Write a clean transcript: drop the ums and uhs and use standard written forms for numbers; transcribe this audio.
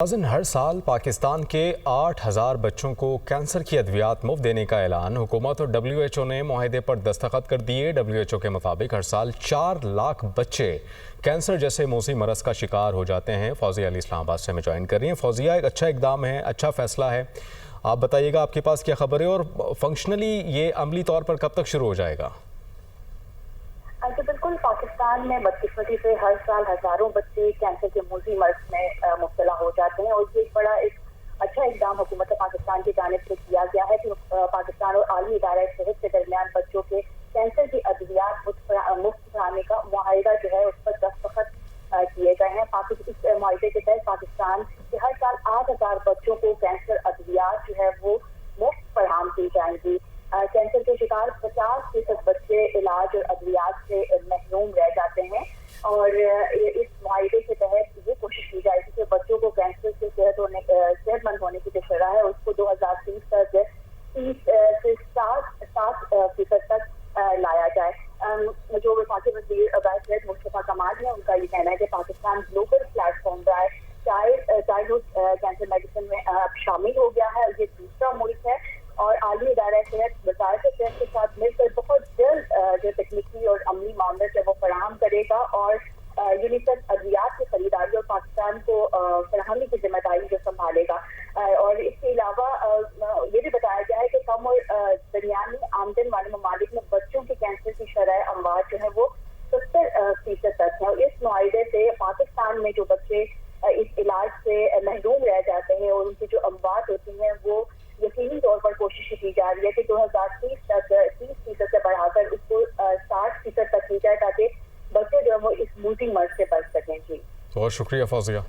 नाज़रीन, हर साल पाकिस्तान के 8,000 बच्चों को कैंसर की अद्वियात मुफ्त देने का ऐलान हुकूमत और WHO ने मुआहदे पर दस्तखत कर दिए। WHO के मुताबिक हर साल 4 लाख बच्चे कैंसर जैसे मौसी मरज़ का शिकार हो जाते हैं। फौजिया अली इस्लामाबाद से हमें ज्वाइन कर रही हैं। फौजिया, एक अच्छा इकदाम है, अच्छा फ़ैसला है। आप बताइएगा आपके पास क्या खबर है और फंक्शनली ये अमली तौर पर कब तक शुरू हो जाएगा? तो बिल्कुल, पाकिस्तान में बदकिस्मती से हर साल हजारों बच्चे कैंसर के मूजी मर्ज में मुब्तला हो जाते हैं और ये एक अच्छा इकदाम हुकूमत पाकिस्तान की जानिब से किया गया है कि पाकिस्तान और आलमी इदारा सेहत के दरमियान बच्चों के कैंसर की अद्वियात मुफ्त कराने का मुआहिदा जो है उस पर दस्तखत किए गए हैं। इस मुआहिदे के तहत पाकिस्तान के हर साल 8,000 बच्चों को कैंसर अद्वियात जो है वो मुफ्त फराहम की जाएंगी। कैंसर के शिकार 50% बच्चे इलाज और अद्वियात से महरूम रह जाते हैं और इस मुआहिदे के तहत ये कोशिश की जाएगी कि बच्चों को कैंसर से सेहतमंद होने की जो शरह है उसको 2030 तक 30 से 60% तक लाया जाए। जो वफाकी वज़ीर सेहत मुस्तफ़ा कमाल है, उनका ये कहना है कि पाकिस्तान ग्लोबल प्लेटफॉर्म रहा है, चाइल्डहुड कैंसर मेडिसिन में अब शामिल हो गया है। ये दूसरा मुल्क है और आलमी इदारा सेहत वज़ारत सेहत के साथ मिलकर बहुत जल्द जो तकनीकी और अमली मामले है वो फराहम करेगा और यूनिसेफ अद्वियात की खरीदारी और पाकिस्तान को फराहमी की जिम्मेदारी जो संभालेगा। और इसके अलावा ये भी बताया गया है कि कम और दरमियानी आमदन वाले ममालिक में बच्चों के कैंसर की शरह अमवात जो है वो 70% तक है। इस मुआहिदे से पाकिस्तान में जो बच्चे इस इलाज से महरूम रह जाते हैं और उनकी जो अमवात होती हैं वो यकीनी तौर पर कोशिश की जा रही है कि 2030 तक 30% से बढ़ाकर उसको 60% तक की जाए ताकि बच्चे जो है वो इस मूजी मर्ज से बच सकें। जी, बहुत शुक्रिया फौजिया।